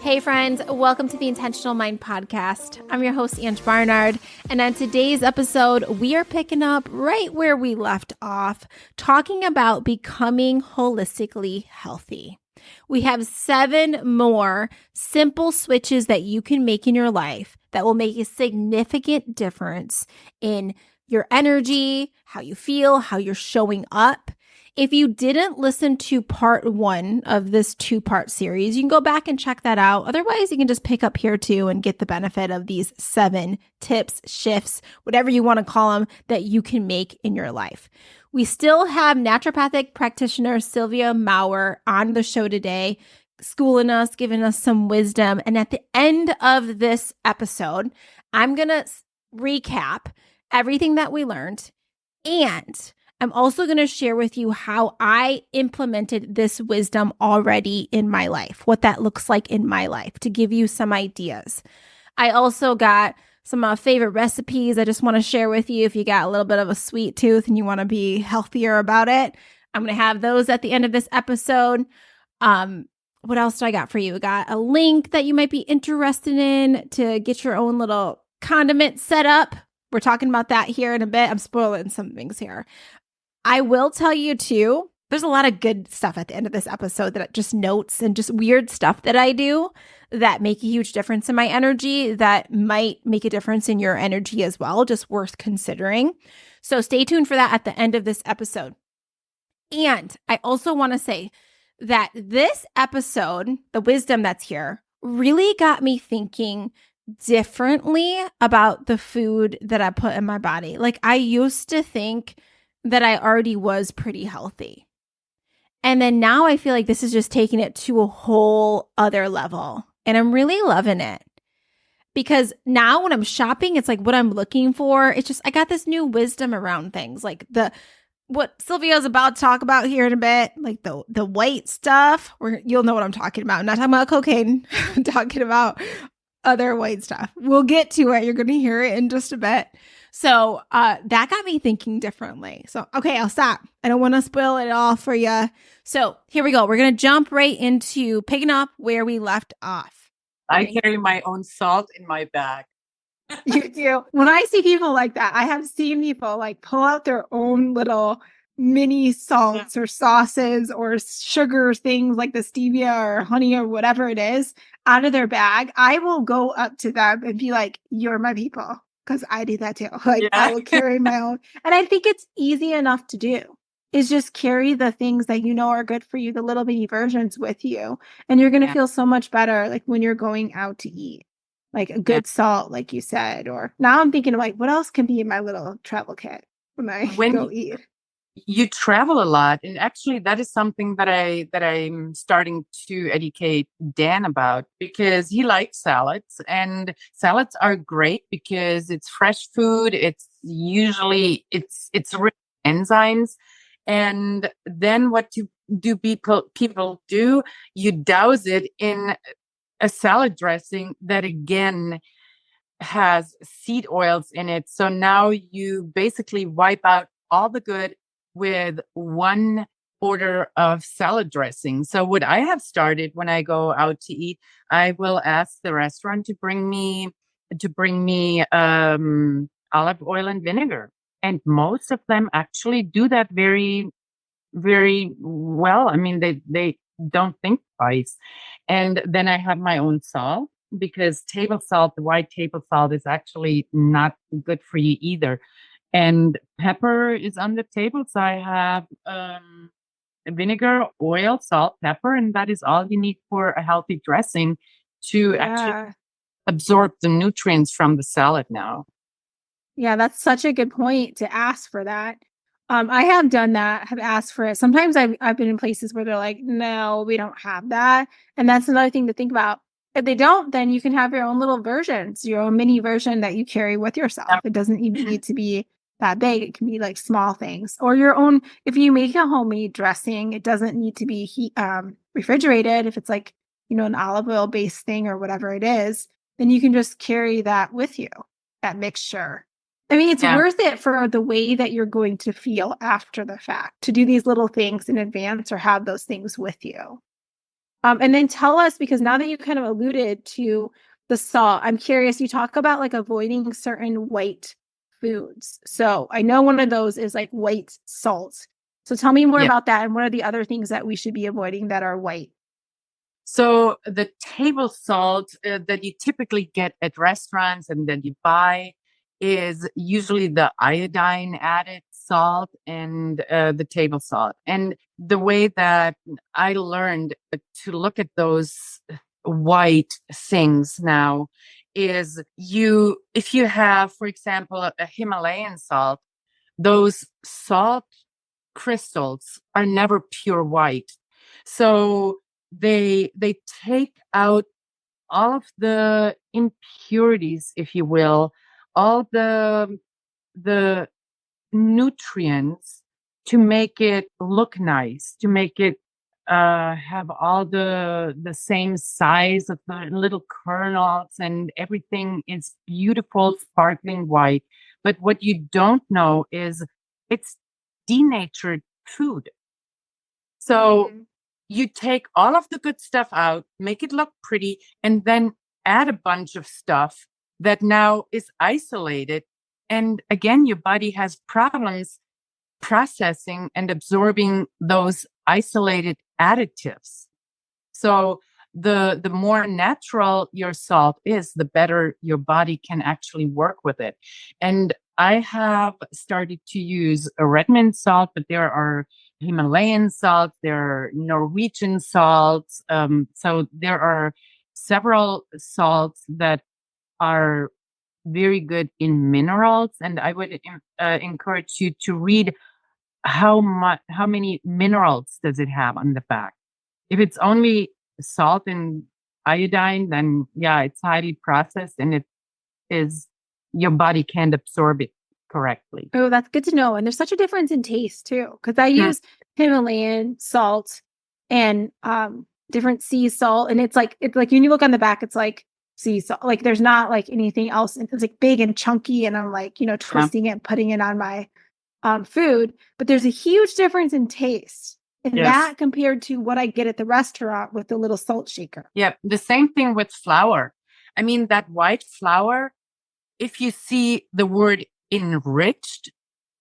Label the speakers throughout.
Speaker 1: Hey friends, welcome to the Intentional Mind Podcast. I'm your host, Ange Barnard, and on today's episode, we are picking up right where we left off, talking about becoming holistically healthy. We have 7 more simple switches that you can make in your life that will make a significant difference in your energy, how you feel, how you're showing up. If you didn't listen to part 1 of this 2-part series, you can go back and check that out. Otherwise, you can just pick up here too and get the benefit of these 7 tips, shifts, whatever you want to call them, that you can make in your life. We still have naturopathic practitioner Silvia Maurer on the show today, schooling us, giving us some wisdom. And at the end of this episode, I'm going to recap everything that we learned, and I'm also going to share with you how I implemented this wisdom already in my life, what that looks like in my life, to give you some ideas. I also got some favorite recipes I just want to share with you if you got a little bit of a sweet tooth and you want to be healthier about it. I'm going to have those at the end of this episode. What else do I got for you? I got a link that you might be interested in to get your own little condiment set up. We're talking about that here in a bit. I'm spoiling some things here. I will tell you too, there's a lot of good stuff at the end of this episode, that just notes and just weird stuff that I do that make a huge difference in my energy, that might make a difference in your energy as well, just worth considering. So stay tuned for that at the end of this episode. And I also want to say that this episode, the wisdom that's here, really got me thinking differently about the food that I put in my body. Like, I used to think that I already was pretty healthy. And then now I feel like this is just taking it to a whole other level. And I'm really loving it. Because now when I'm shopping, it's like what I'm looking for. It's just, I got this new wisdom around things, like what Sylvia's about to talk about here in a bit, like the white stuff, where you'll know what I'm talking about. I'm not talking about cocaine. I'm talking about other white stuff. We'll get to it. You're going to hear it in just a bit. So that got me thinking differently. So, okay, I'll stop. I don't want to spoil it all for you. So here we go. We're going to jump right into picking up where we left off.
Speaker 2: I carry my own salt in my bag.
Speaker 3: You do. When I see people like that, I have seen people like pull out their own little mini salts or sauces or sugar things like the stevia or honey or whatever it is out of their bag. I will go up to them and be like, "You're my people." Because I do that too. Like, yeah. I will carry my own. And I think it's easy enough to do, is just carry the things that you know are good for you, the little mini versions with you. And you're going to feel so much better, like when you're going out to eat, like a good salt, like you said. Or now I'm thinking of like, what else can be in my little travel kit when I go eat?
Speaker 2: You travel a lot, and actually that is something that I'm starting to educate Dan about, because he likes salads, and salads are great because it's fresh food. It's usually it's rich in enzymes, and then what do people do? You douse it in a salad dressing that again has seed oils in it. So now you basically wipe out all the good with one order of salad dressing. So what I have started when I go out to eat, I will ask the restaurant to bring me olive oil and vinegar. And most of them actually do that very, very well. I mean, they don't think twice. And then I have my own salt, because table salt, the white table salt, is actually not good for you either. And pepper is on the table. So I have vinegar, oil, salt, pepper, and that is all you need for a healthy dressing to actually absorb the nutrients from the salad now.
Speaker 3: Yeah, that's such a good point to ask for that. I have done that, have asked for it. Sometimes I've been in places where they're like, no, we don't have that. And that's another thing to think about. If they don't, then you can have your own little versions, your own mini version that you carry with yourself. It doesn't even need to be that big. It can be like small things, or your own. If you make a homemade dressing, it doesn't need to be refrigerated. If it's like, an olive oil based thing or whatever it is, then you can just carry that with you, that mixture. I mean, it's worth it for the way that you're going to feel after the fact, to do these little things in advance or have those things with you. And then tell us, because now that you kind of alluded to the salt, I'm curious, you talk about like avoiding certain white foods. So I know one of those is like white salt. So tell me more
Speaker 2: Yeah.
Speaker 3: about that. And what are the other things that we should be avoiding that are white?
Speaker 2: So the table salt that you typically get at restaurants and that you buy is usually the iodine added salt and the table salt. And the way that I learned to look at those white things now is if you have, for example, a Himalayan salt, those salt crystals are never pure white. So they take out all of the impurities, if you will, all the nutrients to make it look nice, to make it have all the same size of the little kernels, and everything is beautiful, sparkling white. But what you don't know is it's denatured food. So you take all of the good stuff out, make it look pretty, and then add a bunch of stuff that now is isolated. And again, your body has problems processing and absorbing those isolated additives. So the more natural your salt is, the better your body can actually work with it. And I have started to use a red mint salt, but there are Himalayan salts, there are Norwegian salts. So there are several salts that are very good in minerals. And I would encourage you to read how many minerals does it have on the back. If it's only salt and iodine, then yeah, it's highly processed and it is, your body can't absorb it correctly.
Speaker 3: Oh, that's good to know. And there's such a difference in taste too, because I use Himalayan salt and different sea salt, and it's like when you look on the back, it's like sea salt. Like there's not like anything else. It's like big and chunky, and I'm like, twisting it and putting it on my food. But there's a huge difference in taste. And that compared to what I get at the restaurant with the little salt shaker.
Speaker 2: Yeah, the same thing with flour. I mean, that white flour, if you see the word enriched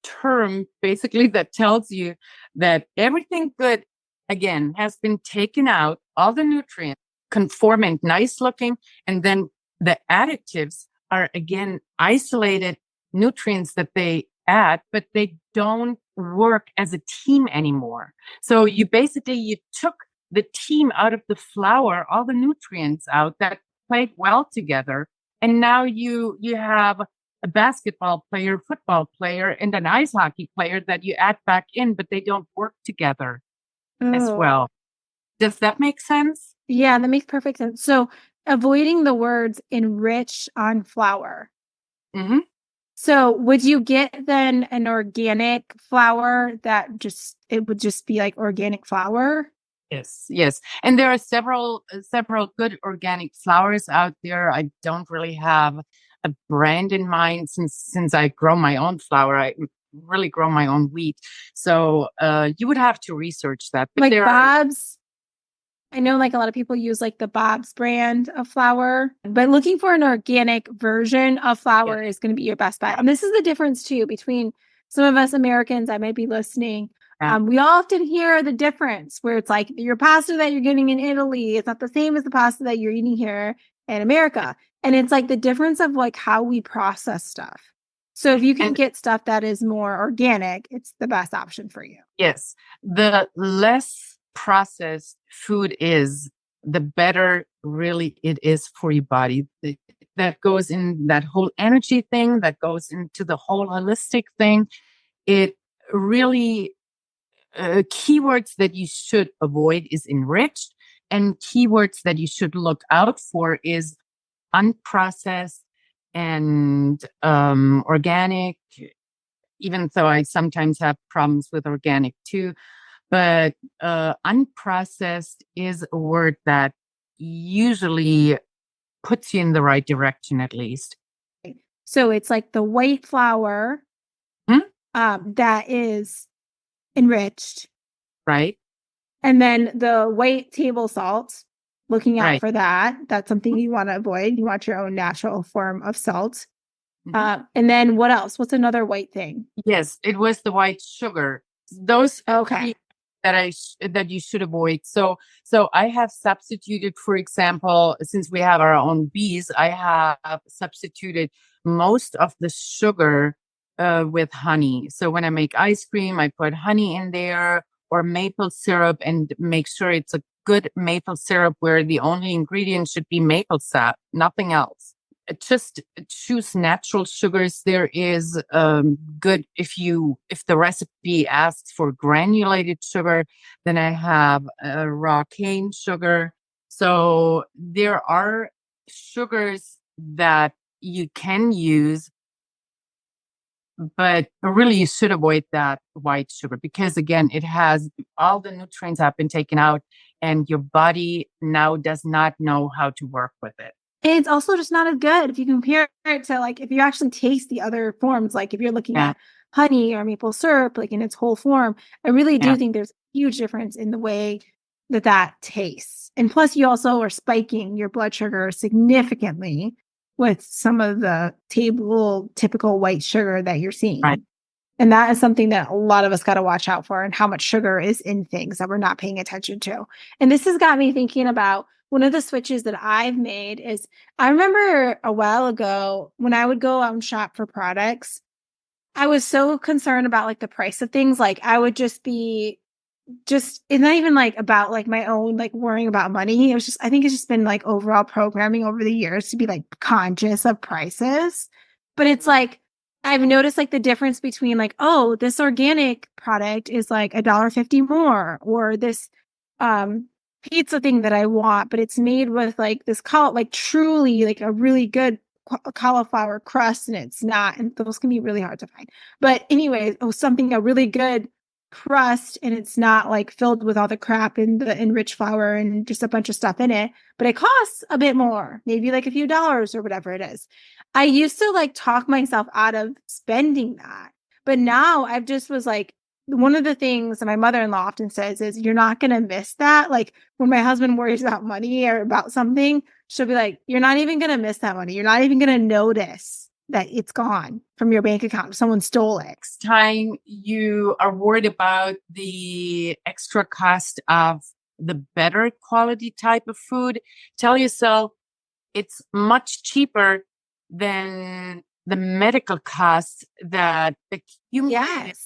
Speaker 2: term, basically that tells you that everything good, again, has been taken out, all the nutrients, conformant, nice looking, and then the additives are again isolated nutrients that they add, but they don't work as a team anymore. So you took the team out of the flour, all the nutrients out that played well together. And now you have a basketball player, football player, and an ice hockey player that you add back in, but they don't work together as well. Does that make sense?
Speaker 3: Yeah, that makes perfect sense. So avoiding the words enrich on flour.
Speaker 2: Mm-hmm.
Speaker 3: So would you get then an organic flour that it would just be like organic flour?
Speaker 2: Yes. And there are several good organic flours out there. I don't really have a brand in mind since I grow my own flour. I really grow my own wheat. So you would have to research that. But
Speaker 3: like Bob's. I know like a lot of people use like the Bob's brand of flour, but looking for an organic version of flour is going to be your best bet. And this is the difference too between some of us Americans that might be listening. We often hear the difference where it's like your pasta that you're getting in Italy, it's not the same as the pasta that you're eating here in America. And it's like the difference of like how we process stuff. So if you can get stuff that is more organic, it's the best option for you.
Speaker 2: Yes. The less processed food is, the better really it is for your body. That goes in that whole energy thing, that goes into the whole holistic thing. It really, keywords that you should avoid is enriched, and keywords that you should look out for is unprocessed and organic, even though I sometimes have problems with organic too. But unprocessed is a word that usually puts you in the right direction, at least.
Speaker 3: So it's like the white flour that is enriched.
Speaker 2: Right.
Speaker 3: And then the white table salt, looking out
Speaker 2: Right.
Speaker 3: for that. That's something you want to avoid. You want your own natural form of salt. And then what else? What's another white thing?
Speaker 2: Yes, it was the white sugar. Those
Speaker 3: Okay.
Speaker 2: three that you should avoid. So I have substituted, for example, since we have our own bees, I have substituted most of the sugar with honey. So when I make ice cream, I put honey in there or maple syrup, and make sure it's a good maple syrup where the only ingredient should be maple sap, nothing else. Just choose natural sugars. There is good, if the recipe asks for granulated sugar, then I have raw cane sugar. So there are sugars that you can use, but really you should avoid that white sugar, because again, it has all the nutrients have been taken out, and your body now does not know how to work with it.
Speaker 3: And it's also just not as good if you compare it to like if you actually taste the other forms, like if you're looking at honey or maple syrup, like in its whole form, I really do think there's a huge difference in the way that tastes. And plus, you also are spiking your blood sugar significantly with some of the typical white sugar that you're seeing.
Speaker 2: Right.
Speaker 3: And that is something that a lot of us got to watch out for, and how much sugar is in things that we're not paying attention to. And this has got me thinking about one of the switches that I've made is I remember a while ago when I would go out and shop for products, I was so concerned about like the price of things. Like I would just be it's not even like about like my own like worrying about money. It was just, I think it's just been like overall programming over the years to be like conscious of prices. But it's like I've noticed like the difference between like, oh, this organic product is like $1.50 more, or this pizza thing that I want, but it's made with like this like truly like a really good cauliflower crust, and it's not, and those can be really hard to find. But anyways, a really good crust, and it's not like filled with all the crap and the enriched flour and just a bunch of stuff in it, but it costs a bit more, maybe like a few dollars or whatever it is. I used to like talk myself out of spending that, but now I've just was like, one of the things that my mother-in-law often says is you're not going to miss that. Like when my husband worries about money or about something, she'll be like, you're not even going to miss that money. You're not even going to notice that it's gone from your bank account. Someone stole it.
Speaker 2: Time you are worried about the extra cost of the better quality type of food, tell yourself it's much cheaper than the medical costs that accumulated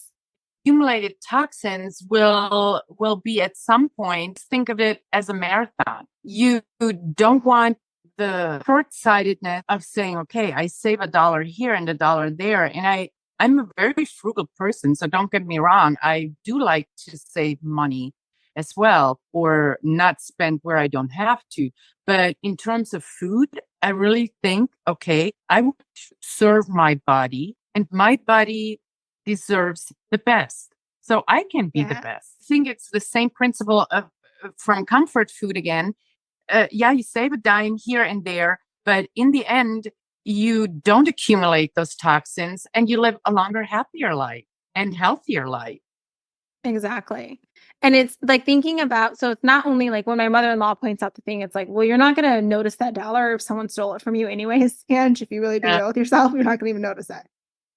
Speaker 2: toxins will be at some point. Think of it as a marathon. You don't want the short-sightedness of saying, okay, I save $1 here and $1 there. And I'm a very frugal person, so don't get me wrong. I do like to save money as well, or not spend where I don't have to. But in terms of food, I really think, okay, I want to serve my body, and my body deserves the best. So I can be the best. I think it's the same principle from comfort food again. You save a dime here and there, but in the end, you don't accumulate those toxins, and you live a longer, happier life and healthier life.
Speaker 3: Exactly. And it's like thinking about, so it's not only like when my mother-in-law points out the thing, it's like, well, you're not going to notice that dollar if someone stole it from you anyways. And if you really be real with yourself, you're not going to even notice that.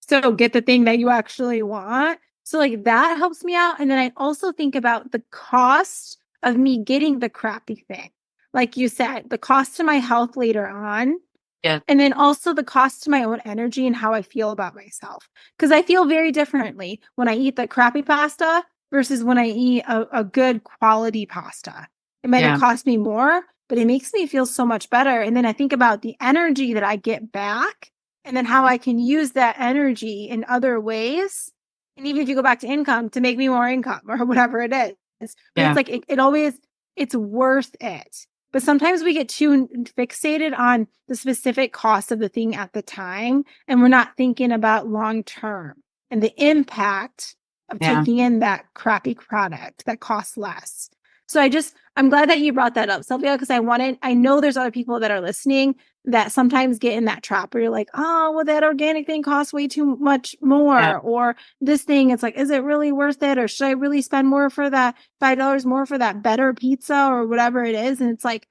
Speaker 3: So get the thing that you actually want. So like that helps me out. And then I also think about the cost of me getting the crappy thing. Like you said, the cost to my health later on.
Speaker 2: Yeah.
Speaker 3: And then also the cost to my own energy and how I feel about myself. Because I feel very differently when I eat the crappy pasta versus when I eat a good quality pasta. It might have cost me more, but it makes me feel so much better. And then I think about the energy that I get back, and then how I can use that energy in other ways. And even if you go back to income, to make me more income or whatever it is. But it's like, it always, it's worth it. But sometimes we get too fixated on the specific cost of the thing at the time, and we're not thinking about long term and the impact of taking in that crappy product that costs less. So I'm glad that you brought that up, Sylvia, because I know there's other people that are listening that sometimes get in that trap where you're like, oh, well, that organic thing costs way too much more.
Speaker 2: Yeah.
Speaker 3: Or this thing, it's like, is it really worth it? Or should I really spend more for that $5 more for that better pizza or whatever it is? And it's like,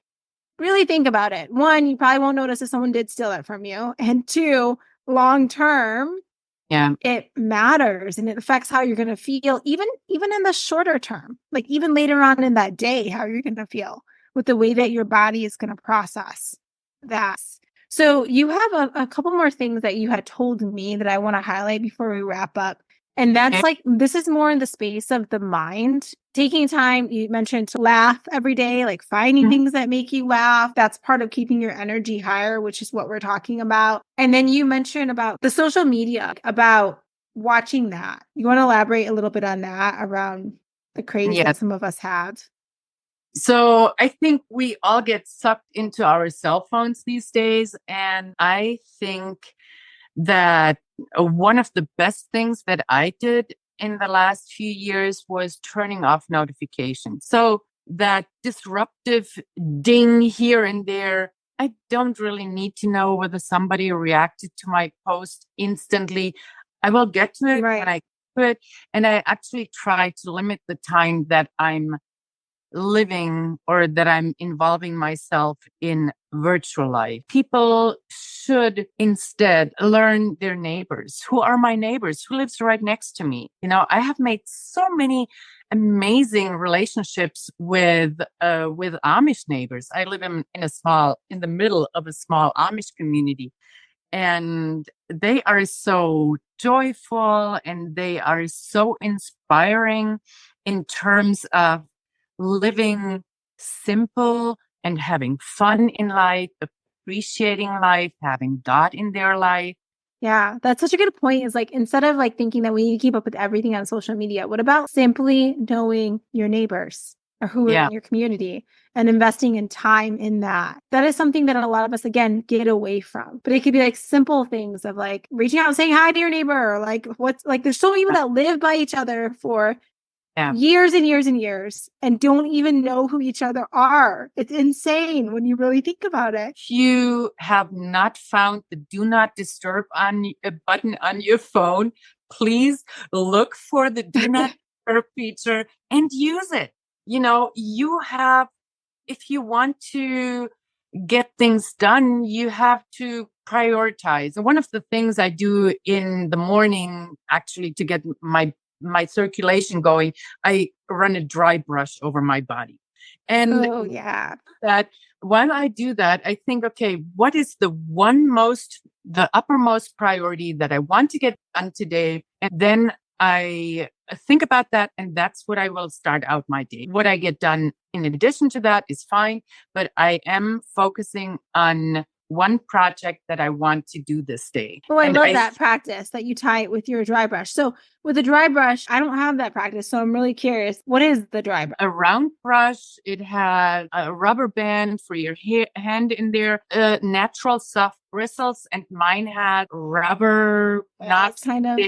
Speaker 3: really think about it. One, you probably won't notice if someone did steal it from you. And two, long term,
Speaker 2: Yeah.
Speaker 3: it matters and it affects how you're going to feel, even in the shorter term, like even later on in that day, how you're going to feel with the way that your body is going to process that. So you have a couple more things that you had told me that I want to highlight before we wrap up. And that's
Speaker 2: Okay.
Speaker 3: like, this is more in the space of the mind. Taking time, you mentioned to laugh every day, like finding
Speaker 2: Mhm.
Speaker 3: things that make you laugh. That's part of keeping your energy higher, which is what we're talking about. And then you mentioned about the social media, about watching that. You want to elaborate a little bit on that around the craze
Speaker 2: Yeah.
Speaker 3: that some of us have?
Speaker 2: So I think we all get sucked into our cell phones these days. And I think that one of the best things that I did in the last few years was turning off notifications. So that disruptive ding here and there, I don't really need to know whether somebody reacted to my post instantly. I will get to it when I could. And I actually try to limit the time that I'm living or that I'm involving myself in virtual life. People should instead learn their neighbors. Who are my neighbors? Who lives right next to me? I have made so many amazing relationships with Amish neighbors. I live in the middle of a small Amish community, and they are so joyful and they are so inspiring in terms of living simple and having fun in life, appreciating life, having God in their life.
Speaker 3: Yeah, that's such a good point. Is like, instead of like thinking that we need to keep up with everything on social media, what about simply knowing your neighbors or who are
Speaker 2: Yeah.
Speaker 3: in your community and investing in time in that? That is something that a lot of us, again, get away from. But it could be like simple things of like reaching out and saying hi to your neighbor, or like what's like, there's so many people that live by each other for years and years and years and don't even know who each other are. It's insane when you really think about it.
Speaker 2: If you have not found the do not disturb button on your phone, please look for the do not disturb feature and use it. If you want to get things done, you have to prioritize. One of the things I do in the morning, actually, to get my circulation going, I run a dry brush over my body. And that while I do that, I think, okay, what is the uppermost priority that I want to get done today? And then I think about that, and that's what I will start out my day. What I get done in addition to that is fine, but I am focusing on one project that I want to do this day.
Speaker 3: Oh, I love that practice that you tie it with your dry brush. So with a dry brush, I don't have that practice. So I'm really curious. What is the dry brush?
Speaker 2: A round brush. It has a rubber band for your hand in there, natural soft bristles, and mine had rubber knots
Speaker 3: kind of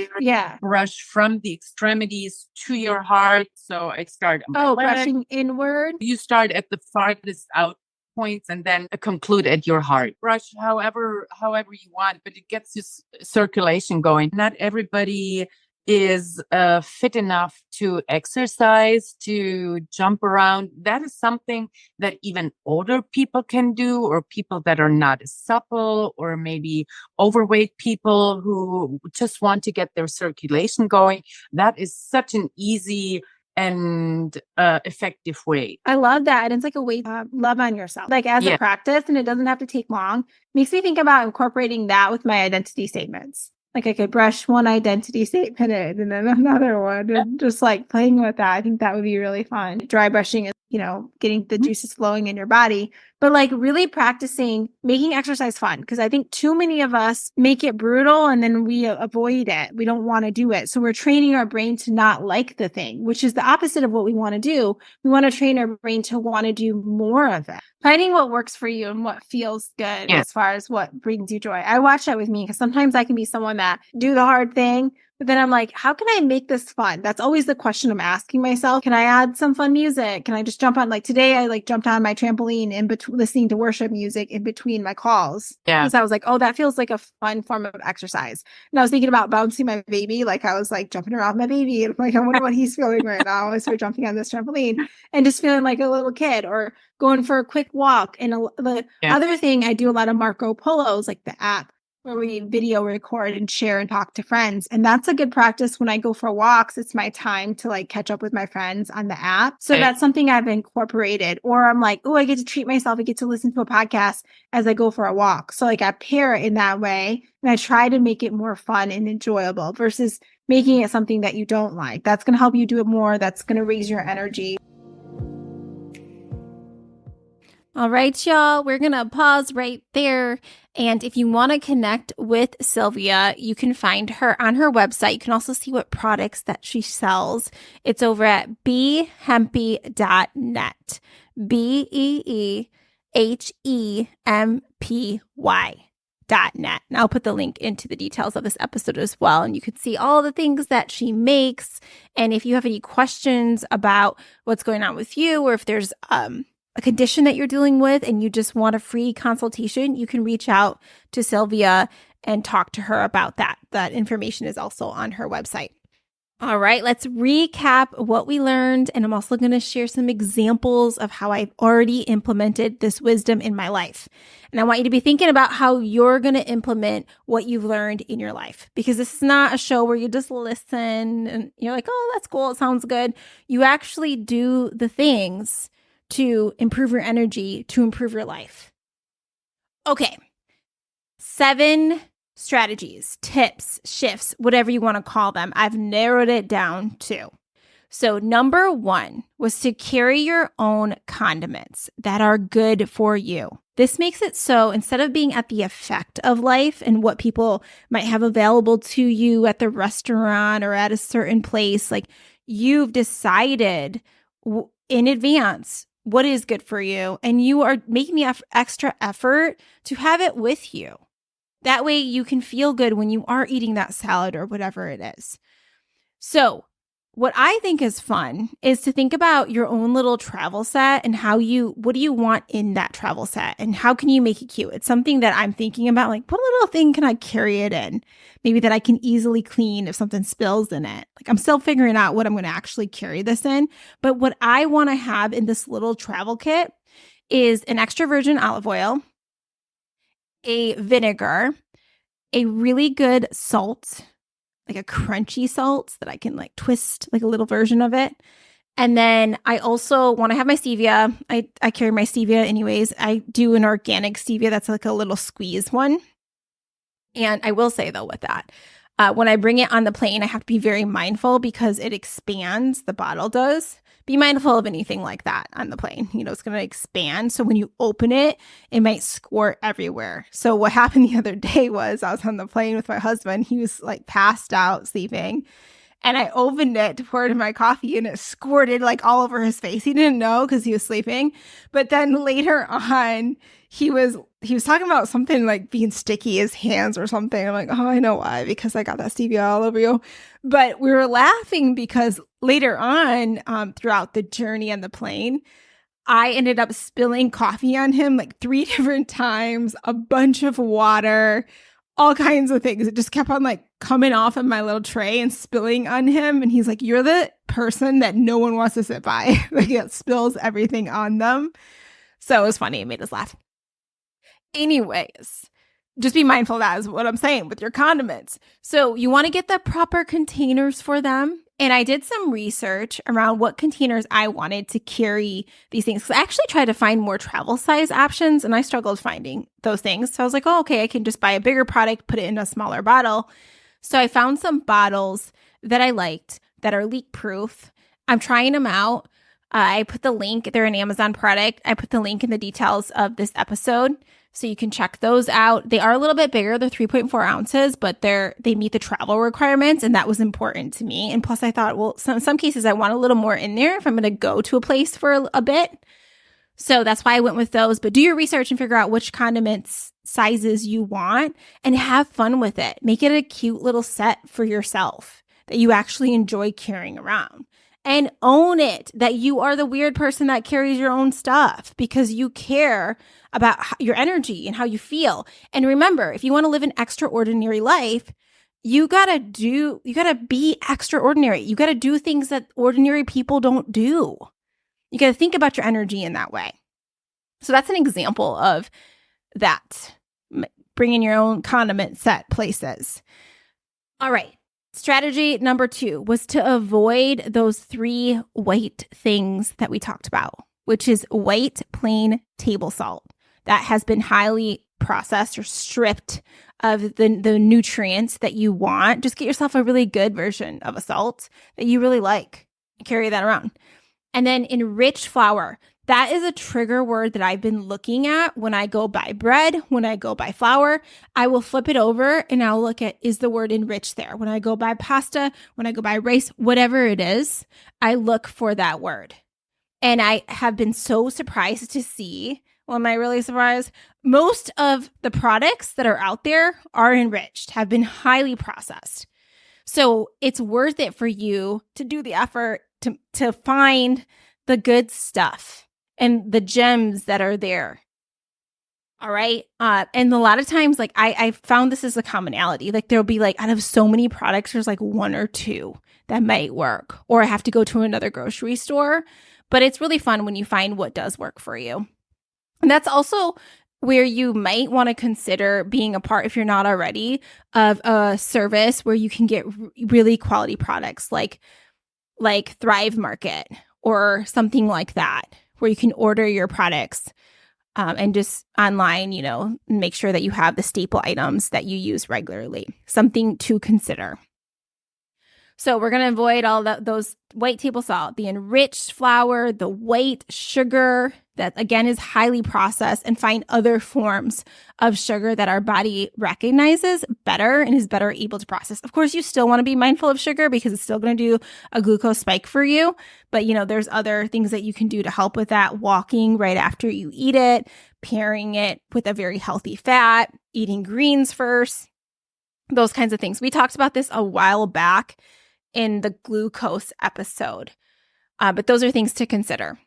Speaker 2: brush from the extremities to your heart. So I start
Speaker 3: brushing inward.
Speaker 2: You start at the farthest out points and then conclude at your heart. Brush however you want, but it gets your circulation going. Not everybody is fit enough to exercise, to jump around. That is something that even older people can do, or people that are not as supple, or maybe overweight people who just want to get their circulation going. That is such an easy and effective way.
Speaker 3: I love that. And it's like a way to love on yourself, like as a practice, and it doesn't have to take long. Makes me think about incorporating that with my identity statements. Like I could brush one identity statement in and then another one, and just like playing with that. I think that would be really fun. Dry brushing is, getting the juices flowing in your body, but like really practicing making exercise fun. Because I think too many of us make it brutal and then we avoid it. We don't want to do it. So we're training our brain to not like the thing, which is the opposite of what we want to do. We want to train our brain to want to do more of it. Finding what works for you and what feels good as far as what brings you joy. I watch that with me because sometimes I can be someone that do the hard thing, But then I'm like, how can I make this fun? That's always the question I'm asking myself. Can I add some fun music? Can I just jump on? Like today, I like jumped on my trampoline in between listening to worship music in between my calls.
Speaker 2: Yeah.
Speaker 3: Because I was like, oh, that feels like a fun form of exercise. And I was thinking about bouncing my baby. Like I was like jumping around my baby. And I'm like, I wonder what he's feeling right now. So we're jumping on this trampoline and just feeling like a little kid, or going for a quick walk. And the other thing, I do a lot of Marco Polos, like the app, where we video record and share and talk to friends. And that's a good practice when I go for walks. It's my time to like catch up with my friends on the app. So that's something I've incorporated. Or I'm like, oh, I get to treat myself. I get to listen to a podcast as I go for a walk. So like I pair it in that way. And I try to make it more fun and enjoyable versus making it something that you don't like. That's going to help you do it more. That's going to raise your energy.
Speaker 1: All right, y'all, we're going to pause right there. And if you want to connect with Silvia, you can find her on her website. You can also see what products that she sells. It's over at behempy.net. BEEHEMPY.net. And I'll put the link into the details of this episode as well. And you can see all the things that she makes. And if you have any questions about what's going on with you, or if there's a condition that you're dealing with and you just want a free consultation, you can reach out to Silvia and talk to her about that. That information is also on her website. All right, let's recap what we learned. And I'm also going to share some examples of how I've already implemented this wisdom in my life. And I want you to be thinking about how you're going to implement what you've learned in your life, because this is not a show where you just listen and you're like, oh, that's cool. It sounds good. You actually do the things to improve your energy, to improve your life. Okay. 7 strategies, tips, shifts, whatever you want to call them. I've narrowed it down to. So number 1 was to carry your own condiments that are good for you. This makes it so instead of being at the effect of life and what people might have available to you at the restaurant or at a certain place, like you've decided in advance what is good for you, and you are making the extra effort to have it with you. That way you can feel good when you are eating that salad or whatever it is. So what I think is fun is to think about your own little travel set and what do you want in that travel set and how can you make it cute? It's something that I'm thinking about, like what little thing can I carry it in? Maybe that I can easily clean if something spills in it. Like I'm still figuring out what I'm going to actually carry this in. But what I want to have in this little travel kit is an extra virgin olive oil, a vinegar, a really good salt, like a crunchy salt that I can like twist like a little version of it. And then I also want to have my stevia. I carry my stevia anyways. I do an organic stevia that's like a little squeeze one. And I will say though with that, when I bring it on the plane, I have to be very mindful because it expands, the bottle does. Be mindful of anything like that on the plane. You know, it's going to expand. So when you open it, it might squirt everywhere. So what happened the other day was I was on the plane with my husband. He was like passed out sleeping. And I opened it to pour it in my coffee and it squirted like all over his face. He didn't know because he was sleeping. But then later on, he was talking about something like being sticky, his hands or something. I'm like, oh, I know why, because I got that stevia all over you. But we were laughing because later on, throughout the journey on the plane, I ended up spilling coffee on him like 3 different times, a bunch of water, all kinds of things. It just kept on like coming off of my little tray and spilling on him. And he's like, you're the person that no one wants to sit by. Like it spills everything on them. So it was funny. It made us laugh. Anyways, just be mindful of that is what I'm saying with your condiments. So you want to get the proper containers for them. And I did some research around what containers I wanted to carry these things. So I actually tried to find more travel size options and I struggled finding those things. So I was like, oh, okay, I can just buy a bigger product, put it in a smaller bottle. So I found some bottles that I liked that are leak proof. I'm trying them out. I put the link, they're an Amazon product. I put the link in the details of this episode. So you can check those out. They are a little bit bigger. They're 3.4 ounces, but they meet the travel requirements. And that was important to me. And plus I thought, well, in some cases I want a little more in there if I'm going to go to a place for a bit. So that's why I went with those. But do your research and figure out which condiments sizes you want and have fun with it. Make it a cute little set for yourself that you actually enjoy carrying around. And own it that you are the weird person that carries your own stuff because you care about your energy and how you feel. And remember, if you want to live an extraordinary life, you gotta be extraordinary. You gotta do things that ordinary people don't do. You gotta think about your energy in that way. So that's an example of that. Bringing your own condiment set places. All right. Strategy number 2 was to avoid those 3 white things that we talked about, which is white plain table salt that has been highly processed or stripped of the nutrients that you want. Just get yourself a really good version of a salt that you really like and carry that around. And then enriched flour. That is a trigger word that I've been looking at when I go buy bread, when I go buy flour. I will flip it over and I'll look at, is the word enriched there? When I go buy pasta, when I go buy rice, whatever it is, I look for that word. And I have been so surprised to see, well, am I really surprised? Most of the products that are out there are enriched, have been highly processed. So it's worth it for you to do the effort to find the good stuff and the gems that are there. All right. And a lot of times, like I found this as a commonality. Like there'll be like, out of so many products, there's like 1 or 2 that might work, or I have to go to another grocery store. But it's really fun when you find what does work for you. And that's also where you might want to consider being a part, if you're not already, of a service where you can get really quality products like Thrive Market or something like that, where you can order your products and just online, make sure that you have the staple items that you use regularly. Something to consider. So we're going to avoid all those white table salt, the enriched flour, the white sugar that, again, is highly processed, and find other forms of sugar that our body recognizes better and is better able to process. Of course, you still want to be mindful of sugar because it's still going to do a glucose spike for you. But, there's other things that you can do to help with that. Walking right after you eat it, pairing it with a very healthy fat, eating greens first, those kinds of things. We talked about this a while back in the glucose episode, but those are things to consider.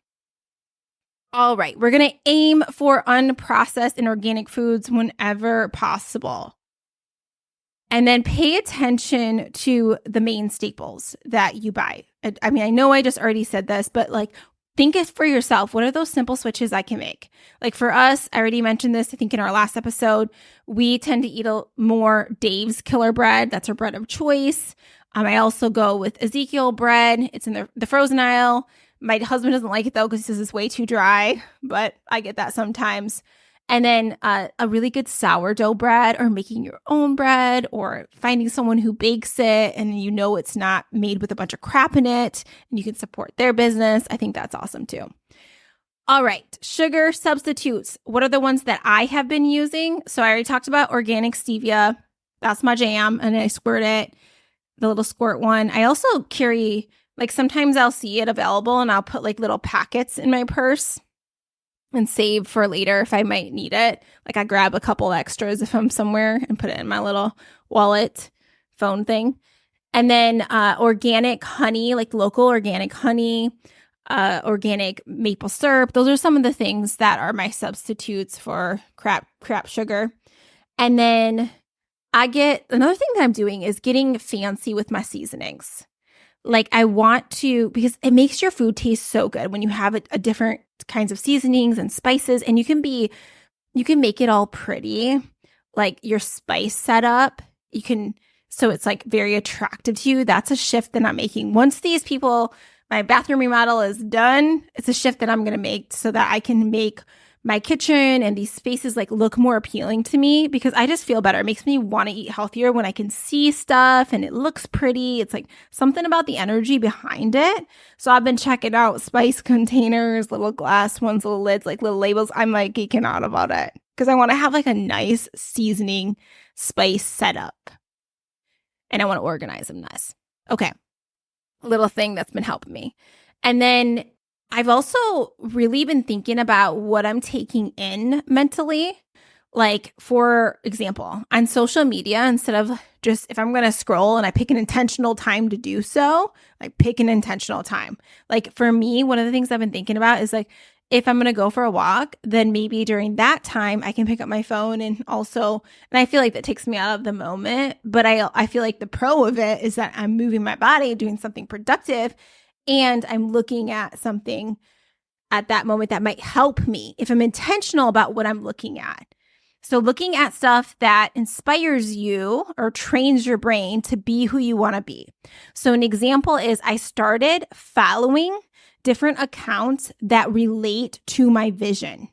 Speaker 1: All right, we're going to aim for unprocessed and organic foods whenever possible. And then pay attention to the main staples that you buy. I mean, I know I just already said this, but think it for yourself. What are those simple switches I can make? Like for us, I already mentioned this, I think in our last episode, we tend to eat more Dave's Killer Bread. That's our bread of choice. I also go with Ezekiel bread. It's in the frozen aisle. My husband doesn't like it though because he says it's way too dry, but I get that sometimes. And then a really good sourdough bread, or making your own bread, or finding someone who bakes it and it's not made with a bunch of crap in it and you can support their business. I think that's awesome too. All right, sugar substitutes. What are the ones that I have been using? So I already talked about organic stevia. That's my jam, and I squirt it, the little squirt one. I also carry, sometimes I'll see it available and I'll put little packets in my purse and save for later if I might need it. I grab a couple extras if I'm somewhere and put it in my little wallet phone thing. And then organic honey, local organic honey, organic maple syrup. Those are some of the things that are my substitutes for crap sugar. And then another thing that I'm doing is getting fancy with my seasonings. I want to, because it makes your food taste so good when you have a different kinds of seasonings and spices, and you can make it all pretty, your spice setup. So it's very attractive to you. That's a shift that I'm making. Once my bathroom remodel is done, it's a shift that I'm going to make so that I can make my kitchen and these spaces look more appealing to me, because I just feel better. It makes me want to eat healthier when I can see stuff and it looks pretty. It's something about the energy behind it. So I've been checking out spice containers, little glass ones, little lids, little labels. I'm geeking out about it because I want to have a nice seasoning spice setup, and I want to organize them nice. Okay, a little thing that's been helping me. And then I've also really been thinking about what I'm taking in mentally. Like, for example, on social media, instead of just if I'm going to scroll and I pick an intentional time to do so, like pick an intentional time. Like for me, one of the things I've been thinking about is like, if I'm going to go for a walk, then maybe during that time I can pick up my phone and I feel like that takes me out of the moment. But I feel like the pro of it is that I'm moving my body, doing something productive, and I'm looking at something at that moment that might help me if I'm intentional about what I'm looking at. So looking at stuff that inspires you or trains your brain to be who you want to be. So an example is I started following different accounts that relate to my vision.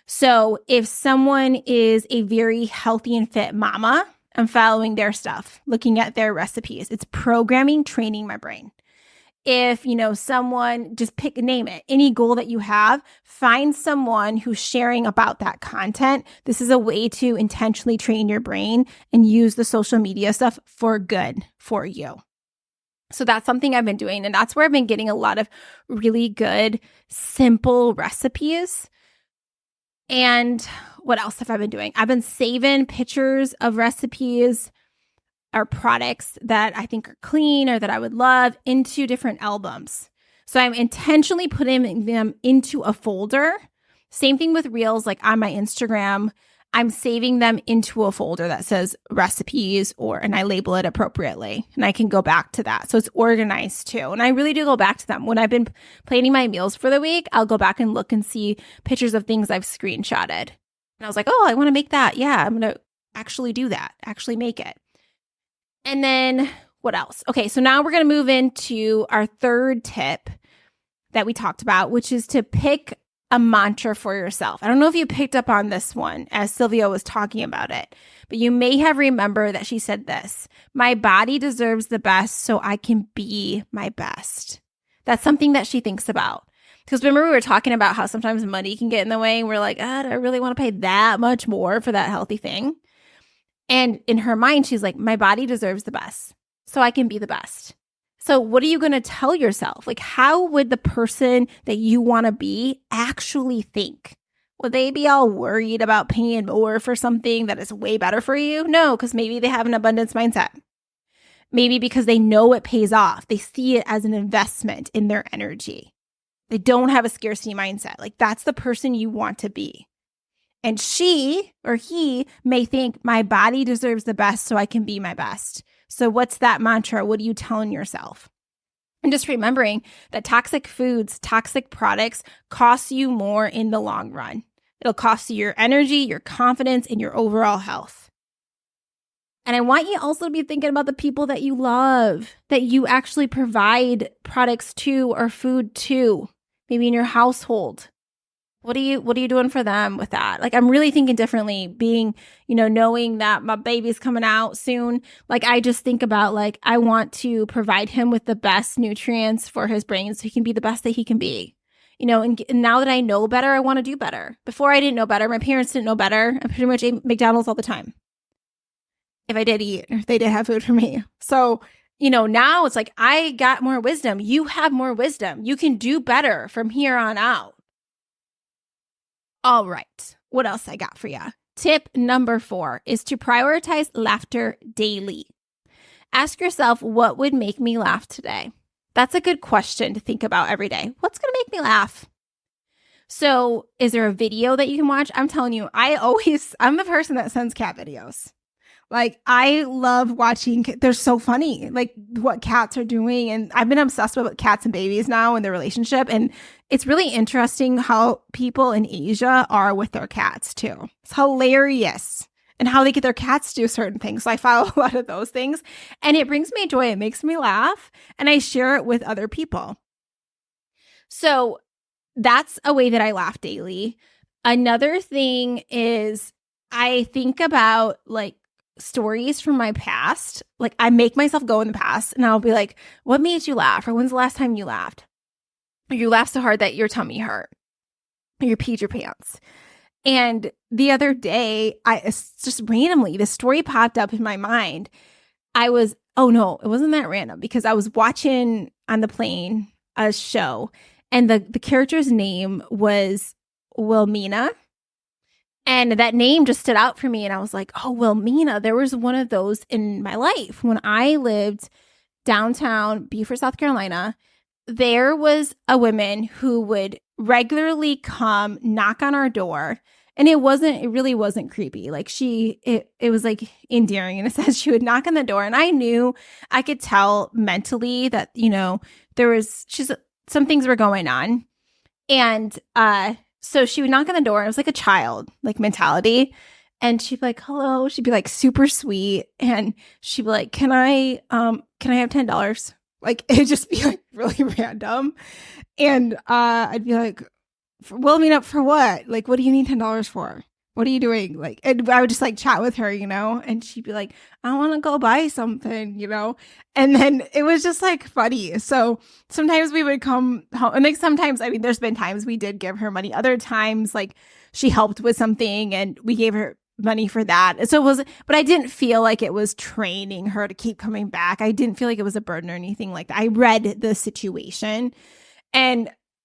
Speaker 1: So if someone is a very healthy and fit mama, I'm following their stuff, looking at their recipes. It's programming, training my brain. If, someone, just name it, any goal that you have, find someone who's sharing about that content. This is a way to intentionally train your brain and use the social media stuff for good for you. So that's something I've been doing. And that's where I've been getting a lot of really good, simple recipes. And what else have I been doing? I've been saving pictures of recipes or products that I think are clean or that I would love into different albums. So I'm intentionally putting them into a folder. Same thing with Reels, like on my Instagram, I'm saving them into a folder that says recipes and I label it appropriately and I can go back to that. So it's organized too. And I really do go back to them. When I've been planning my meals for the week, I'll go back and look and see pictures of things I've screenshotted. And I was like, oh, I want to make that. Yeah, I'm going to actually do that, actually make it. And then what else? Okay, so now we're going to move into our third tip that we talked about, which is to pick a mantra for yourself. I don't know if you picked up on this one as Silvia was talking about it, but you may have remembered that she said this: my body deserves the best so I can be my best. That's something that she thinks about. Because remember, we were talking about how sometimes money can get in the way and we're like, do I really want to pay that much more for that healthy thing? And in her mind, she's like, my body deserves the best so I can be the best. So what are you going to tell yourself? Like, how would the person that you want to be actually think? Would they be all worried about paying more for something that is way better for you? No, because maybe they have an abundance mindset. Maybe because they know it pays off. They see it as an investment in their energy. They don't have a scarcity mindset. Like, that's the person you want to be. And she or he may think my body deserves the best so I can be my best. So what's that mantra? What are you telling yourself? And just remembering that toxic foods, toxic products cost you more in the long run. It'll cost you your energy, your confidence, and your overall health. And I want you also to be thinking about the people that you love, that you actually provide products to or food to, maybe in your household. What are you doing for them with that? Like, I'm really thinking differently, being, knowing that my baby's coming out soon. Like, I just think about, like, I want to provide him with the best nutrients for his brain so he can be the best that he can be. And now that I know better, I want to do better. Before I didn't know better. My parents didn't know better. I pretty much ate McDonald's all the time. If I did eat, if they did have food for me. So, now it's like, I got more wisdom. You have more wisdom. You can do better from here on out. All right, what else I got for you? Tip number 4 is to prioritize laughter daily. Ask yourself, what would make me laugh today? That's a good question to think about every day. What's going to make me laugh? So is there a video that you can watch? I'm telling you, I'm the person that sends cat videos. Like, I love watching, they're so funny, like what cats are doing. And I've been obsessed with cats and babies now and their relationship. And it's really interesting how people in Asia are with their cats too. It's hilarious. And how they get their cats to do certain things. So I follow a lot of those things. And it brings me joy. It makes me laugh. And I share it with other people. So that's a way that I laugh daily. Another thing is I think about like stories from my past. Like, I make myself go in the past and I'll be like, what made you laugh? Or when's the last time you laughed? Or you laughed so hard that your tummy hurt. Or you peed your pants. And the other day, just randomly, this story popped up in my mind. It wasn't that random, because I was watching on the plane a show and the character's name was Wilmina. And that name just stood out for me. And I was like, oh, Wilmina, there was one of those in my life. When I lived downtown Beaufort, South Carolina, there was a woman who would regularly come knock on our door. And it really wasn't creepy. Like it was like endearing in a sense. She would knock on the door and I could tell mentally that, some things were going on. And, so she would knock on the door. And it was like a child, like mentality. And she'd be like, hello. She'd be like super sweet. And she'd be like, can I have $10? Like it'd just be like really random. And I'd be like, meet up for what? Like, what do you need $10 for? What are you doing? Like, and I would just like chat with her, and she'd be like, I want to go buy something, and then it was just like funny. So sometimes we would come home and like sometimes, there's been times we did give her money. Other times, like she helped with something and we gave her money for that. So but I didn't feel like it was training her to keep coming back. I didn't feel like it was a burden or anything like that. I read the situation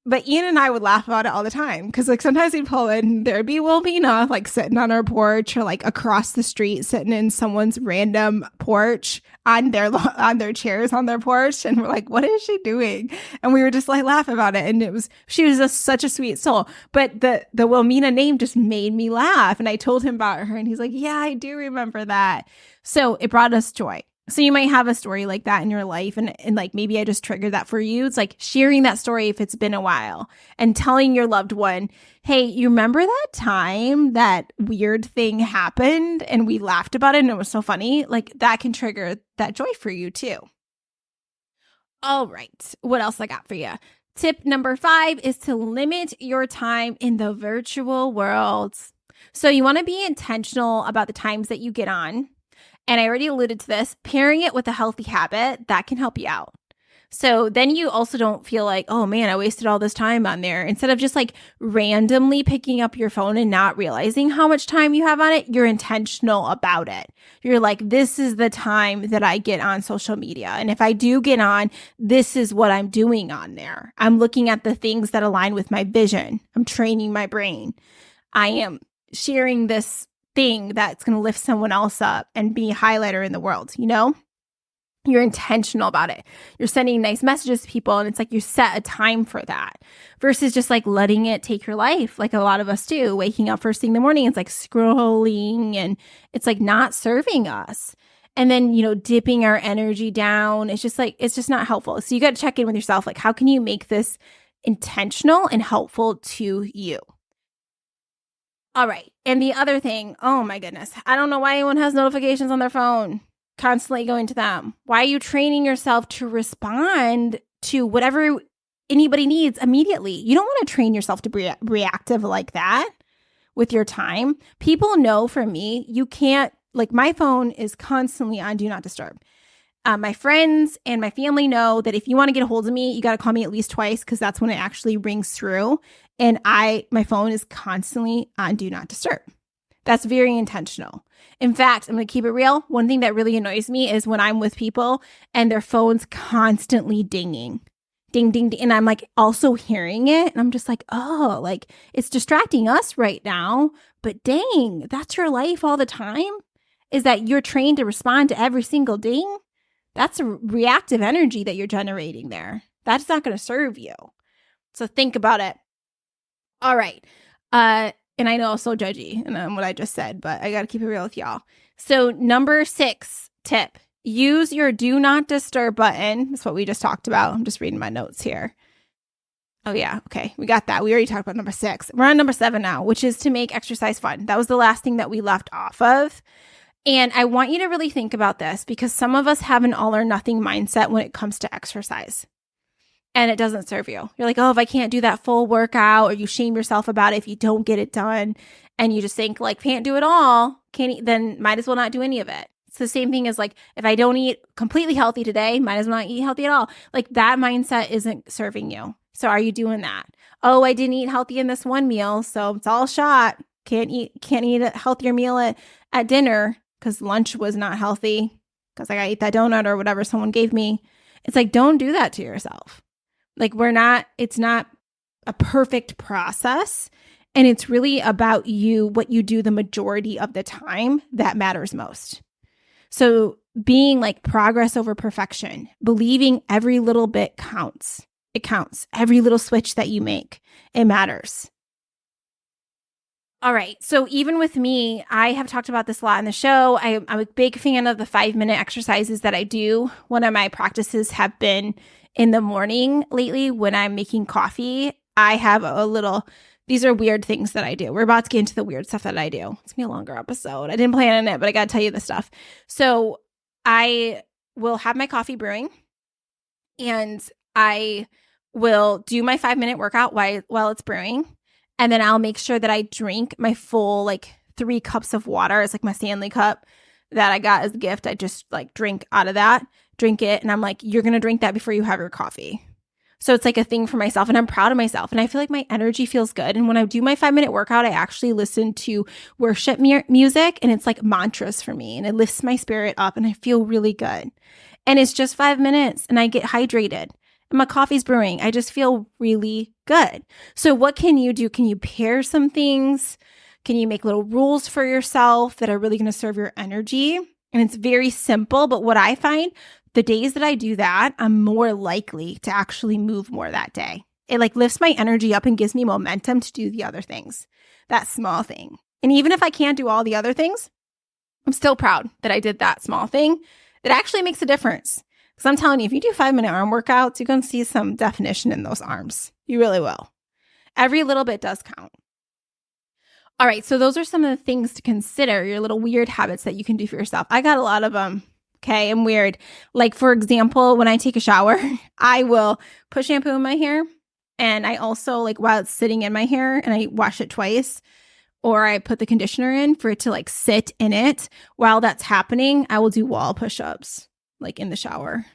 Speaker 1: but Ian and I would laugh about it all the time because like sometimes we'd pull in, there'd be Wilmina like sitting on our porch or like across the street sitting in someone's random porch on their chairs on their porch, and we're like, what is she doing? And we were just like laugh about it, and she was just such a sweet soul. But the Wilmina name just made me laugh, and I told him about her, and he's like, yeah, I do remember that. So it brought us joy. So you might have a story like that in your life, and like maybe I just triggered that for you. It's like sharing that story if it's been a while and telling your loved one, hey, you remember that time that weird thing happened and we laughed about it and it was so funny? Like that can trigger that joy for you too. All right. What else I got for you? Tip number 5 is to limit your time in the virtual world. So you want to be intentional about the times that you get on. And I already alluded to this, pairing it with a healthy habit, that can help you out. So then you also don't feel like, oh man, I wasted all this time on there. Instead of just like randomly picking up your phone and not realizing how much time you have on it, you're intentional about it. You're like, this is the time that I get on social media. And if I do get on, this is what I'm doing on there. I'm looking at the things that align with my vision. I'm training my brain. I am sharing this thing that's going to lift someone else up and be a highlighter in the world, You're intentional about it. You're sending nice messages to people, and it's like you set a time for that versus just like letting it take your life like a lot of us do. Waking up first thing in the morning, it's like scrolling and it's like not serving us. And then, dipping our energy down. It's just not helpful. So you got to check in with yourself. Like, how can you make this intentional and helpful to you? All right. And the other thing, oh my goodness, I don't know why anyone has notifications on their phone, constantly going to them. Why are you training yourself to respond to whatever anybody needs immediately? You don't want to train yourself to be reactive like that with your time. People know for me, you can't, like my phone is constantly on Do Not Disturb. My friends and my family know that if you want to get a hold of me, you got to call me at least twice because that's when it actually rings through. And my phone is constantly on Do Not Disturb. That's very intentional. In fact, I'm going to keep it real. One thing that really annoys me is when I'm with people and their phone's constantly dinging. Ding, ding, ding. And I'm like also hearing it. And I'm just like, oh, like it's distracting us right now. But dang, that's your life all the time? Is that you're trained to respond to every single ding? That's a reactive energy that you're generating there. That's not going to serve you. So think about it. All right. And I know I'm so judgy and what I just said, but I got to keep it real with y'all. So number 6 tip, use your Do Not Disturb button. That's what we just talked about. I'm just reading my notes here. Oh yeah. Okay. We got that. We already talked about number 6. We're on number 7 now, which is to make exercise fun. That was the last thing that we left off of. And I want you to really think about this because some of us have an all or nothing mindset when it comes to exercise. And it doesn't serve you. You're like, oh, if I can't do that full workout, or you shame yourself about it if you don't get it done. And you just think like, can't do it all, then might as well not do any of it. It's the same thing as like, if I don't eat completely healthy today, might as well not eat healthy at all. Like that mindset isn't serving you. So are you doing that? Oh, I didn't eat healthy in this one meal, so it's all shot. Can't eat a healthier meal at dinner because lunch was not healthy because I got to eat that donut or whatever someone gave me. It's like, don't do that to yourself. Like it's not a perfect process. And it's really about you, what you do the majority of the time that matters most. So being like progress over perfection, believing every little bit counts. It counts. Every little switch that you make, it matters. All right. So even with me, I have talked about this a lot in the show. I'm a big fan of the 5-minute exercises that I do. One of my practices have been in the morning lately when I'm making coffee. I have these are weird things that I do. We're about to get into the weird stuff that I do. It's gonna be a longer episode. I didn't plan on it, but I got to tell you this stuff. So I will have my coffee brewing and I will do my 5-minute workout while it's brewing. And then I'll make sure that I drink my full 3 cups of water. It's like my Stanley cup that I got as a gift. I just drink out of that, drink it. And I'm like, you're going to drink that before you have your coffee. So it's like a thing for myself and I'm proud of myself. And I feel like my energy feels good. And when I do my 5-minute workout, I actually listen to worship music and it's like mantras for me and it lifts my spirit up and I feel really good. And it's just 5 minutes and I get hydrated. And my coffee's brewing. I just feel really good. So what can you do? Can you pair some things? Can you make little rules for yourself that are really going to serve your energy? And it's very simple. But what I find, the days that I do that, I'm more likely to actually move more that day. It lifts my energy up and gives me momentum to do the other things, that small thing. And even if I can't do all the other things, I'm still proud that I did that small thing that actually makes a difference. Because I'm telling you, if you do 5-minute arm workouts, you're going to see some definition in those arms. You really will. Every little bit does count. All right, so those are some of the things to consider, your little weird habits that you can do for yourself. I got a lot of them. Okay, I'm weird. For example, when I take a shower, I will put shampoo in my hair. And I also, while it's sitting in my hair and I wash it twice, or I put the conditioner in for it to sit in it. While that's happening, I will do wall push-ups. In the shower.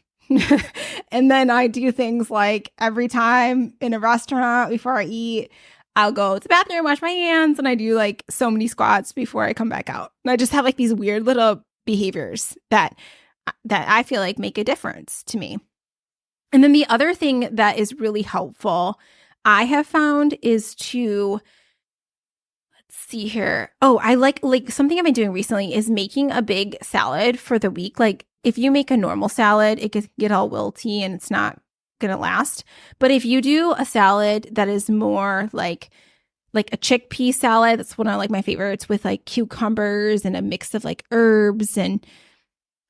Speaker 1: And then I do things every time in a restaurant before I eat, I'll go to the bathroom, wash my hands, and I do so many squats before I come back out. And I just have these weird little behaviors that I feel make a difference to me. And then the other thing that is really helpful, I have found is to see here. Oh, I like something I've been doing recently is making a big salad for the week. If you make a normal salad, it can get all wilty and it's not going to last. But if you do a salad that is more like a chickpea salad, that's one of my favorites with cucumbers and a mix of herbs and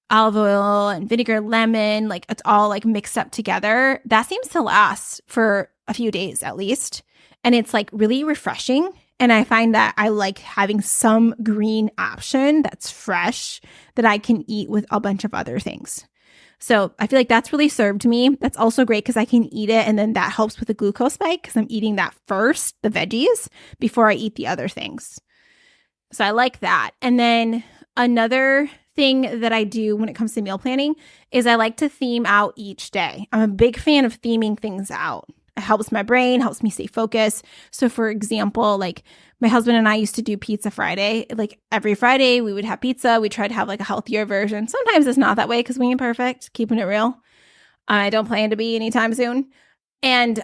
Speaker 1: olive oil and vinegar, lemon, it's all mixed up together. That seems to last for a few days at least. And it's really refreshing. And I find that I like having some green option that's fresh that I can eat with a bunch of other things. So I feel that's really served me. That's also great because I can eat it and then that helps with the glucose spike because I'm eating that first, the veggies, before I eat the other things. So I like that. And then another thing that I do when it comes to meal planning is I like to theme out each day. I'm a big fan of theming things out. It helps my brain, helps me stay focused. So for example, my husband and I used to do Pizza Friday. Every Friday we would have pizza. We try to have a healthier version. Sometimes it's not that way because we ain't perfect, keeping it real. I don't plan to be anytime soon. And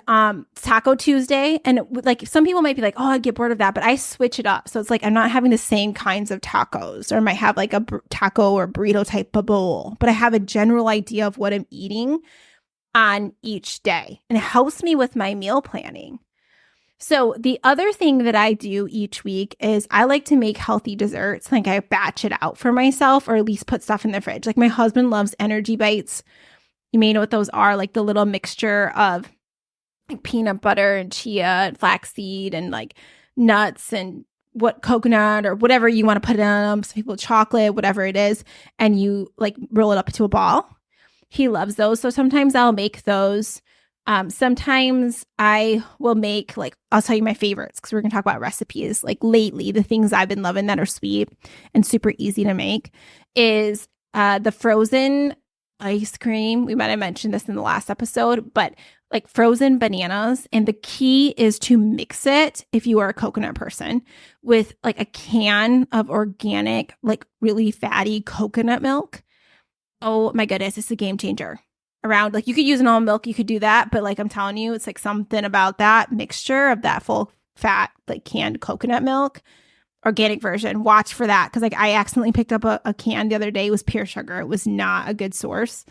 Speaker 1: Taco Tuesday. And some people might be oh, I'd get bored of that. But I switch it up. So it's I'm not having the same kinds of tacos or I might have a taco or burrito type of bowl. But I have a general idea of what I'm eating on each day. And it helps me with my meal planning. So the other thing that I do each week is I like to make healthy desserts. I batch it out for myself or at least put stuff in the fridge. My husband loves energy bites. You may know what those are, the little mixture of peanut butter and chia and flaxseed and nuts and coconut or whatever you want to put in them. Some people chocolate, whatever it is. And you roll it up into a ball. He loves those. So sometimes I'll make those. Sometimes I will make I'll tell you my favorites because we're going to talk about recipes. Lately, the things I've been loving that are sweet and super easy to make is the frozen ice cream. We might have mentioned this in the last episode, but frozen bananas. And the key is to mix it, if you are a coconut person, with a can of organic, really fatty coconut milk. Oh my goodness, it's a game changer. You could use an almond milk, you could do that, but I'm telling you, it's something about that mixture of that full fat, like canned coconut milk, organic version. Watch for that. Cause like I accidentally picked up a can the other day. It was pure sugar. It was not a good source.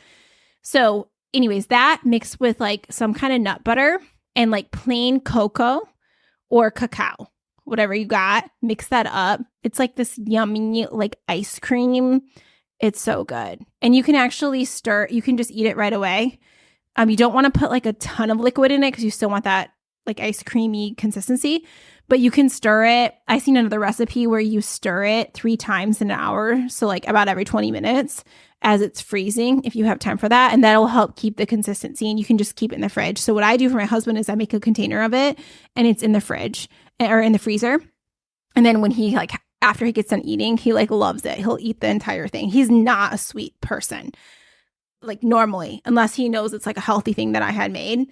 Speaker 1: So anyways, that mixed with like some kind of nut butter and like plain cocoa or cacao, whatever you got, mix that up. It's like this yummy like ice cream. It's so good. And you can actually stir, you can just eat it right away. You don't want to put like a ton of liquid in it because you still want that like ice creamy consistency, but you can stir it. I seen another recipe where you stir it 3 times in an hour. So like about every 20 minutes as it's freezing, if you have time for that. And that'll help keep the consistency and you can just keep it in the fridge. So what I do for my husband is I make a container of it and it's in the fridge or in the freezer. And then when he like, after he gets done eating, he like loves it. He'll eat the entire thing. He's not a sweet person, like normally, unless he knows it's like a healthy thing that I had made.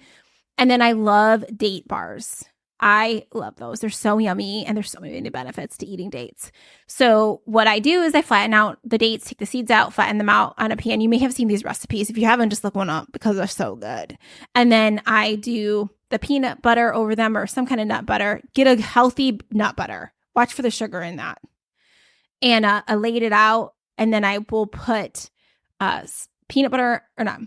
Speaker 1: And then I love date bars. I love those. They're so yummy and there's so many benefits to eating dates. So what I do is I flatten out the dates, take the seeds out, flatten them out on a pan. You may have seen these recipes. If you haven't, just look one up because they're so good. And then I do the peanut butter over them or some kind of nut butter. Get a healthy nut butter. Watch for the sugar in that. And I laid it out and then I will put peanut butter or not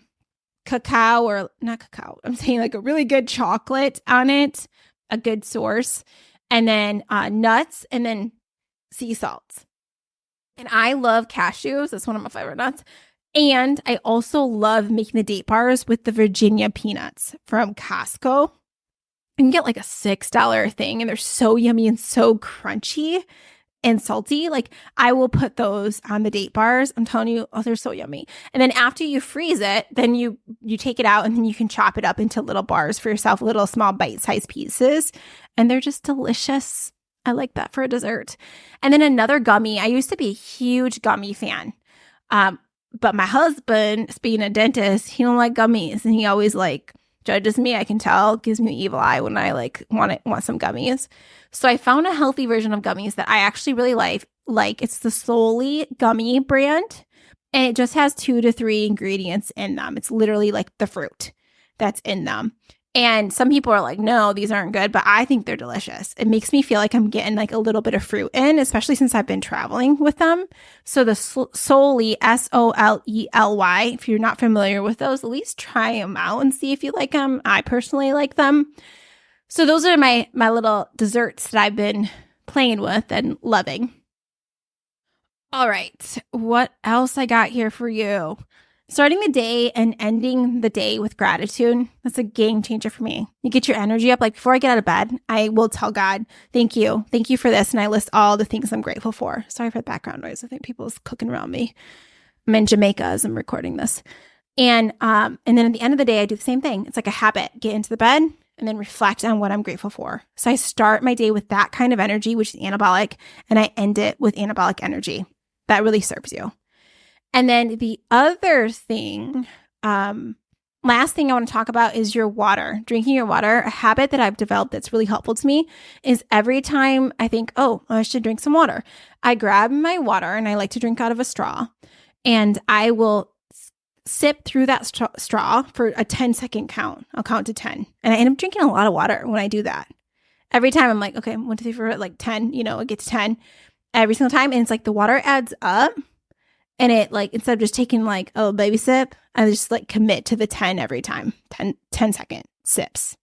Speaker 1: cacao or not cacao. I'm saying like a really good chocolate on it. A good source, and then nuts, and then sea salts. And I love cashews. That's one of my favorite nuts. And I also love making the date bars with the Virginia peanuts from Costco. You can get like a $6 thing, and they're so yummy and so crunchy and salty. Like I will put those on the date bars. I'm telling you, oh, they're so yummy. And then after you freeze it, then you take it out and then you can chop it up into little bars for yourself, little small bite-sized pieces. And they're just delicious. I like that for a dessert. And then another gummy. I used to be a huge gummy fan. But my husband, being a dentist, he don't like gummies. And he always like judges me, I can tell, gives me evil eye when I like want some gummies. So I found a healthy version of gummies that I actually really like. It's the Solely Gummy brand, and it just has 2 to 3 ingredients in them. It's literally like the fruit that's in them. And some people are like, no, these aren't good, but I think they're delicious. It makes me feel like I'm getting like a little bit of fruit in, especially since I've been traveling with them. So the Solely, Solely, if you're not familiar with those, at least try them out and see if you like them. I personally like them. So those are my little desserts that I've been playing with and loving. All right, what else I got here for you? Starting the day and ending the day with gratitude, that's a game changer for me. You get your energy up. Like before I get out of bed, I will tell God, thank you. Thank you for this. And I list all the things I'm grateful for. Sorry for the background noise. I think people's cooking around me. I'm in Jamaica as I'm recording this. And then at the end of the day, I do the same thing. It's like a habit. Get into the bed and then reflect on what I'm grateful for. So I start my day with that kind of energy, which is anabolic, and I end it with anabolic energy. That really serves you. And then the other thing, last thing I want to talk about is your water, drinking your water. A habit that I've developed that's really helpful to me is every time I think, oh, I should drink some water, I grab my water and I like to drink out of a straw and I will sip through that straw for a 10-second count. I'll count to 10. And I end up drinking a lot of water when I do that. Every time I'm like, okay, 1, 2, 3, 4, like 10, I get to 10 every single time. And it's like the water adds up. And it like, instead of just taking like a baby sip, I just like commit to the 10 every time, 10-second sips.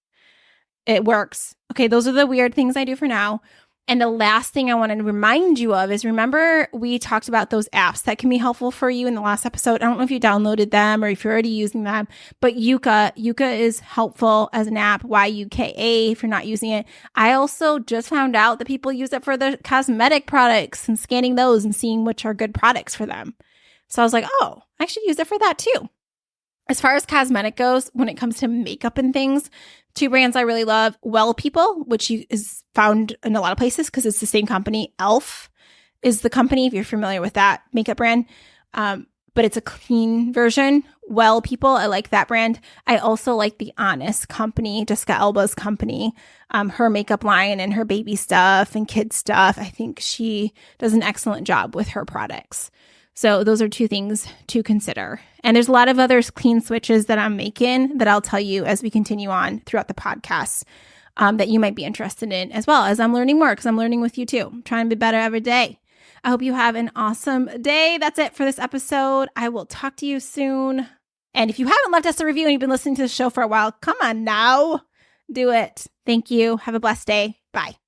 Speaker 1: It works. Okay, those are the weird things I do for now. And the last thing I want to remind you of is, remember we talked about those apps that can be helpful for you in the last episode. I don't know if you downloaded them or if you're already using them, but Yuka is helpful as an app, Yuka, if you're not using it. I also just found out that people use it for the cosmetic products and scanning those and seeing which are good products for them. So I was like, oh, I should use it for that too. As far as cosmetic goes, when it comes to makeup and things, 2 brands I really love. Well People, which is found in a lot of places because it's the same company. e.l.f. is the company, if you're familiar with that makeup brand. But it's a clean version. Well People, I like that brand. I also like the Honest company, Jessica Alba's company, her makeup line and her baby stuff and kid stuff. I think she does an excellent job with her products. So those are 2 things to consider. And there's a lot of other clean switches that I'm making that I'll tell you as we continue on throughout the podcast. that you might be interested in, as well as I'm learning more because I'm learning with you too. I'm trying to be better every day. I hope you have an awesome day. That's it for this episode. I will talk to you soon. And if you haven't left us a review and you've been listening to the show for a while, come on now, do it. Thank you. Have a blessed day. Bye.